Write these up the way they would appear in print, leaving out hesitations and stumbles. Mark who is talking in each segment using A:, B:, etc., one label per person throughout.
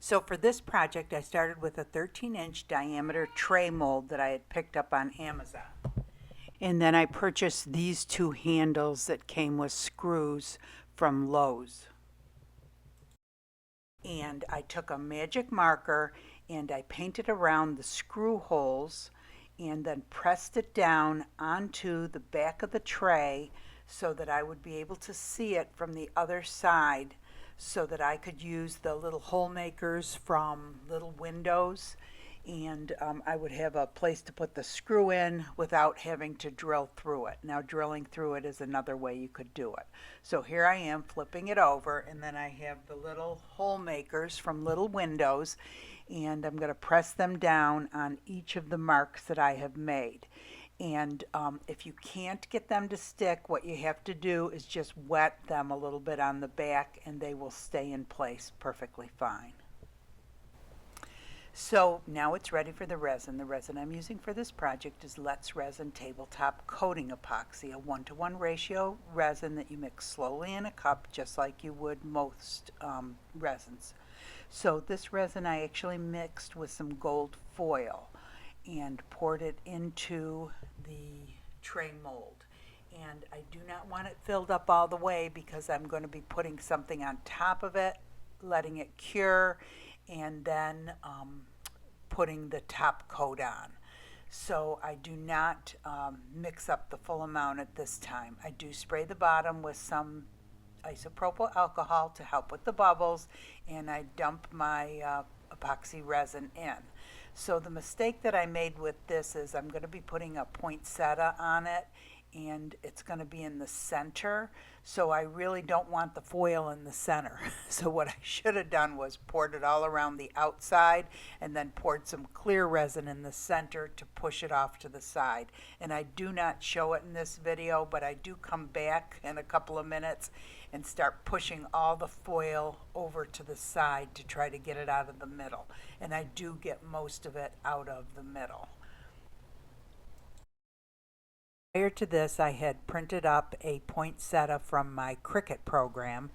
A: So for this project, I started with a 13-inch diameter tray mold that I had picked up on Amazon. And then I purchased these two handles that came with screws from Lowe's. And I took a magic marker and I painted around the screw holes and then pressed it down onto the back of the tray so that I would be able to see it from the other side, so that I could use the little hole makers from little windows, and I would have a place to put the screw in without having to drill through it. Now, drilling through it is another way you could do it. So here I am flipping it over, and then I have the little hole makers from little windows, and I'm going to press them down on each of the marks that I have made. And if you can't get them to stick, what you have to do is just wet them a little bit on the back and they will stay in place perfectly fine. So now it's ready for the resin. The resin I'm using for this project is Let's Resin Tabletop Coating Epoxy, a 1-to-1 ratio resin that you mix slowly in a cup just like you would most resins. So this resin I actually mixed with some gold foil and poured it into the tray mold. And I do not want it filled up all the way because I'm going to be putting something on top of it, letting it cure, and then putting the top coat on. So I do not mix up the full amount at this time. I do spray the bottom with some isopropyl alcohol to help with the bubbles, and I dump my epoxy resin in. So the mistake that I made with this is I'm going to be putting a poinsettia on it, and it's going to be in the center. So I really don't want the foil in the center. So what I should have done was poured it all around the outside and then poured some clear resin in the center to push it off to the side. And I do not show it in this video, but I do come back in a couple of minutes and start pushing all the foil over to the side to try to get it out of the middle. And I do get most of it out of the middle. Prior to this, I had printed up a poinsettia from my Cricut program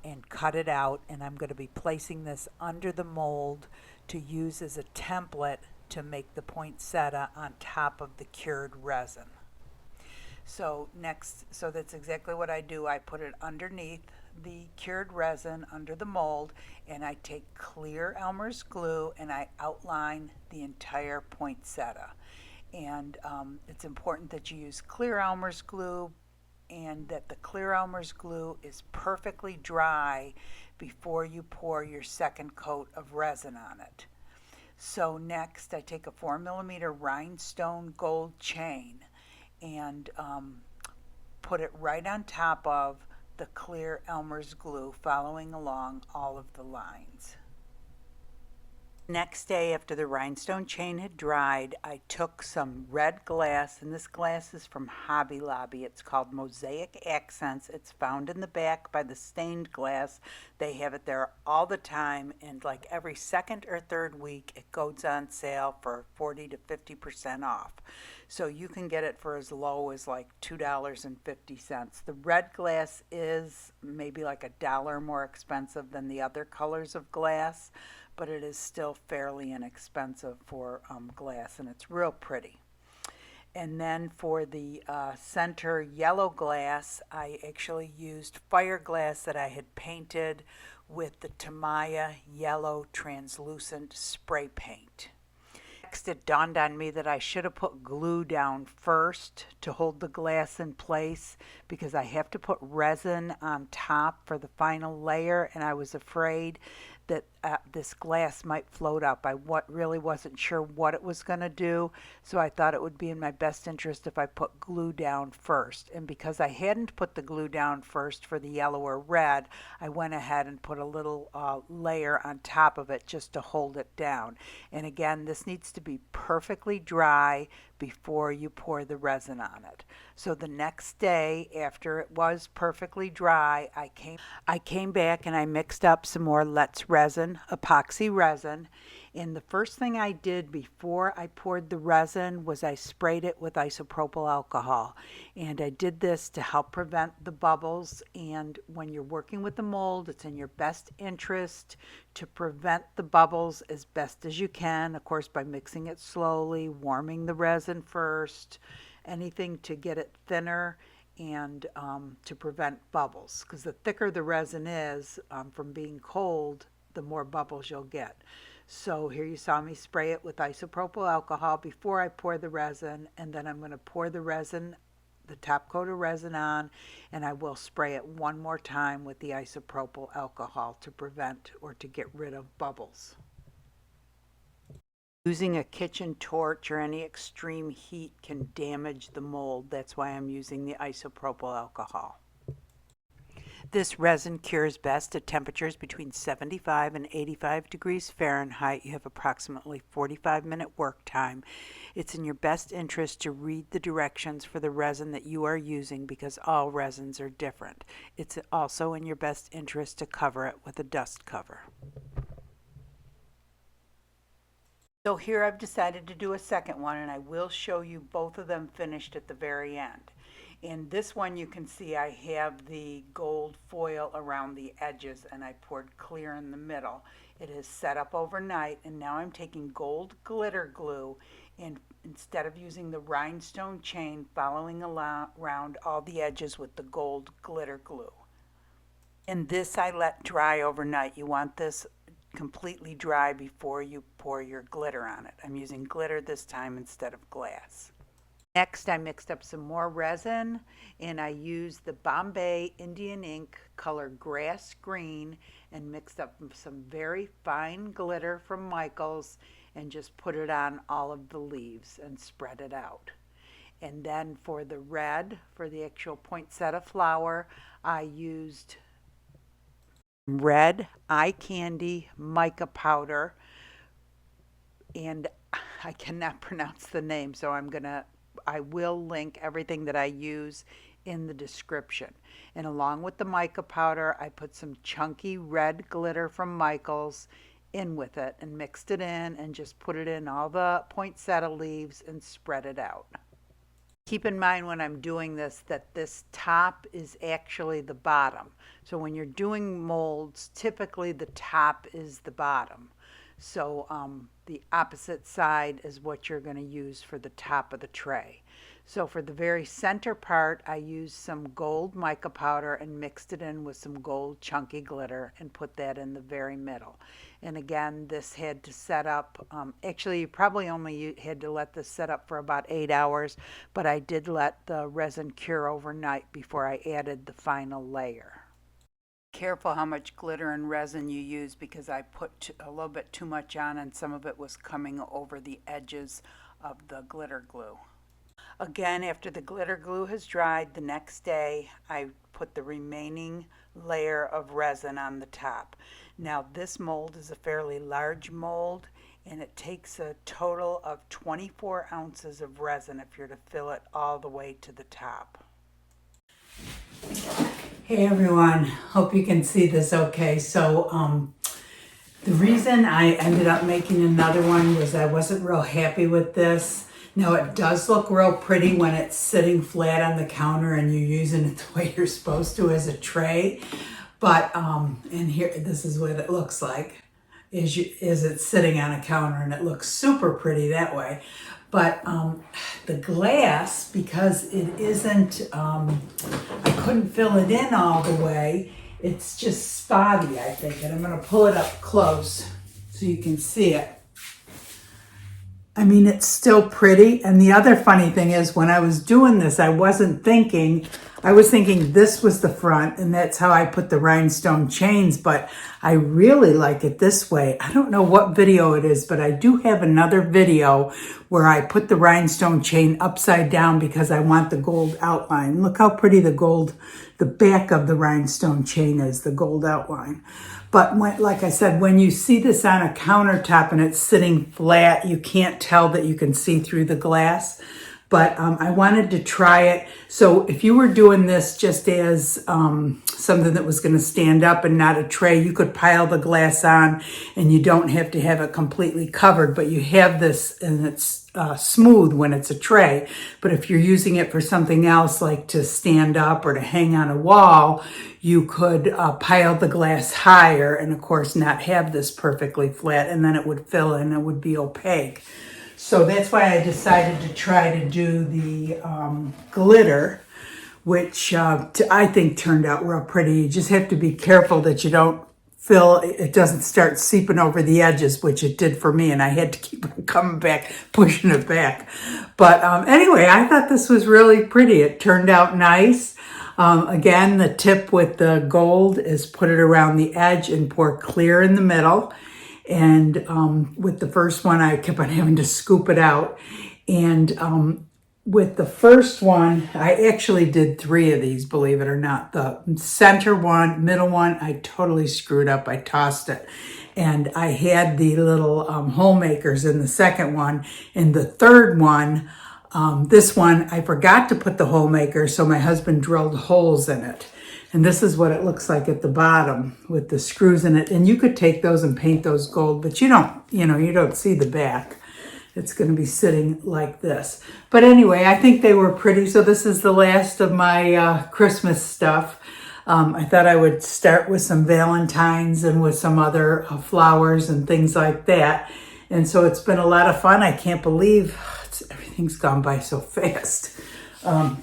A: and cut it out, and I'm going to be placing this under the mold to use as a template to make the poinsettia on top of the cured resin. So that's exactly what I do. I put it underneath the cured resin under the mold, and I take clear Elmer's glue and I outline the entire poinsettia. And it's important that you use clear Elmer's glue and that the clear Elmer's glue is perfectly dry before you pour your second coat of resin on it. So next I take a 4mm rhinestone gold chain and put it right on top of the clear Elmer's glue, following along all of the lines. Next day, after the rhinestone chain had dried, I took some red glass, and this glass is from Hobby Lobby. It's called Mosaic Accents. It's found in the back by the stained glass. They have it there all the time, and like every second or third week, it goes on sale for 40 to 50% off. So you can get it for as low as like $2.50. The red glass is maybe like $1 more expensive than the other colors of glass, but it is still fairly inexpensive for glass, and it's real pretty. And then for the center yellow glass, I actually used fire glass that I had painted with the TAMIYA yellow translucent spray paint. Next, it dawned on me that I should have put glue down first to hold the glass in place, because I have to put resin on top for the final layer, and I was afraid that this glass might float up. I really wasn't sure what it was going to do, so I thought it would be in my best interest if I put glue down first. And because I hadn't put the glue down first for the yellow or red, I went ahead and put a little layer on top of it just to hold it down. And again, this needs to be perfectly dry before you pour the resin on it. So the next day, after it was perfectly dry, I came back and I mixed up some more Let's Resin resin, epoxy resin. And the first thing I did before I poured the resin was I sprayed it with isopropyl alcohol. And I did this to help prevent the bubbles. And when you're working with the mold, it's in your best interest to prevent the bubbles as best as you can. Of course, by mixing it slowly, warming the resin first, anything to get it thinner and to prevent bubbles. Because the thicker the resin is from being cold, the more bubbles you'll get. So here you saw me spray it with isopropyl alcohol before I pour the resin, and then I'm going to pour the resin, the top coat of resin on, and I will spray it one more time with the isopropyl alcohol to prevent or to get rid of bubbles. Using a kitchen torch or any extreme heat can damage the mold. That's why I'm using the isopropyl alcohol. This resin cures best at temperatures between 75 and 85 degrees Fahrenheit. You have approximately 45-minute work time. It's in your best interest to read the directions for the resin that you are using because all resins are different. It's also in your best interest to cover it with a dust cover. So here I've decided to do a second one, and I will show you both of them finished at the very end. In this one you can see I have the gold foil around the edges and I poured clear in the middle. It is set up overnight, and now I'm taking gold glitter glue, and instead of using the rhinestone chain, following around all the edges with the gold glitter glue. And this I let dry overnight. You want this completely dry before you pour your glitter on it. I'm using glitter this time instead of glass. Next, I mixed up some more resin, and I used the Bombay Indian ink color grass green and mixed up some very fine glitter from Michaels and just put it on all of the leaves and spread it out. And then for the red, for the actual poinsettia flower, I used red eye candy mica powder, and I cannot pronounce the name, so I will link everything that I use in the description. And along with the mica powder, I put some chunky red glitter from Michaels in with it and mixed it in and just put it in all the poinsettia leaves and spread it out. Keep in mind when I'm doing this that this top is actually the bottom. So when you're doing molds, typically the top is the bottom. So the opposite side is what you're going to use for the top of the tray. So for the very center part, I used some gold mica powder and mixed it in with some gold chunky glitter and put that in the very middle. And again, this had to set up, actually you probably only had to let this set up for about 8 hours, but I did let the resin cure overnight before I added the final layer. Careful how much glitter and resin you use, because I put a little bit too much on and some of it was coming over the edges of the glitter glue. Again, after the glitter glue has dried, the next day I put the remaining layer of resin on the top. Now this mold is a fairly large mold, and it takes a total of 24 ounces of resin if you're to fill it all the way to the top. Hey everyone, hope you can see this okay. So the reason I ended up making another one was I wasn't real happy with this. Now it does look real pretty when it's sitting flat on the counter and you're using it the way you're supposed to as a tray. But and here, this is what it looks like is it's sitting on a counter, and it looks super pretty that way. But the glass, because it isn't, I couldn't fill it in all the way, it's just spotty, I think. And I'm going to pull it up close so you can see it. I mean, it's still pretty. And the other funny thing is, when I was doing this, I was thinking this was the front, and that's how I put the rhinestone chains, but I really like it this way. I don't know what video it is, but I do have another video where I put the rhinestone chain upside down because I want the gold outline. Look how pretty the back of the rhinestone chain is, the gold outline. But like I said, when you see this on a countertop and it's sitting flat, you can't tell that you can see through the glass. but I wanted to try it. So if you were doing this just as something that was going to stand up and not a tray, you could pile the glass on and you don't have to have it completely covered, but you have this and it's smooth when it's a tray. But if you're using it for something else, like to stand up or to hang on a wall, you could pile the glass higher and of course not have this perfectly flat, and then it would fill and it would be opaque. So that's why I decided to try to do the glitter, which I think turned out real pretty. You just have to be careful that you don't it doesn't start seeping over the edges, which it did for me, and I had to keep on coming back, pushing it back. But anyway, I thought this was really pretty. It turned out nice. Again, the tip with the gold is put it around the edge and pour clear in the middle. And with the first one, I kept on having to scoop it out. And with the first one, I actually did 3 of these, believe it or not. The center one, middle one, I totally screwed up. I tossed it. And I had the little hole makers in the second one. In the third one, this one, I forgot to put the hole maker, so my husband drilled holes in it. And this is what it looks like at the bottom with the screws in it. And you could take those and paint those gold, but you don't see the back. It's going to be sitting like this. But anyway, I think they were pretty. So this is the last of my Christmas stuff. I thought I would start with some Valentines and with some other flowers and things like that. And so it's been a lot of fun. I can't believe everything's gone by so fast.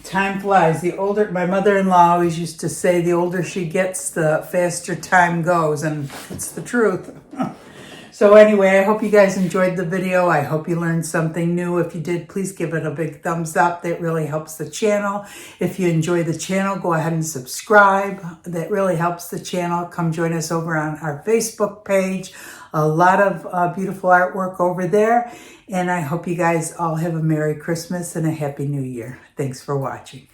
A: Time flies. My mother-in-law always used to say the older she gets, the faster time goes, and it's the truth. So anyway, I hope you guys enjoyed the video. I hope you learned something new. If you did, please give it a big thumbs up. That really helps the channel. If you enjoy the channel, go ahead and subscribe. That really helps the channel. Come join us over on our Facebook page. A lot of beautiful artwork over there. And I hope you guys all have a Merry Christmas and a Happy New Year. Thanks for watching.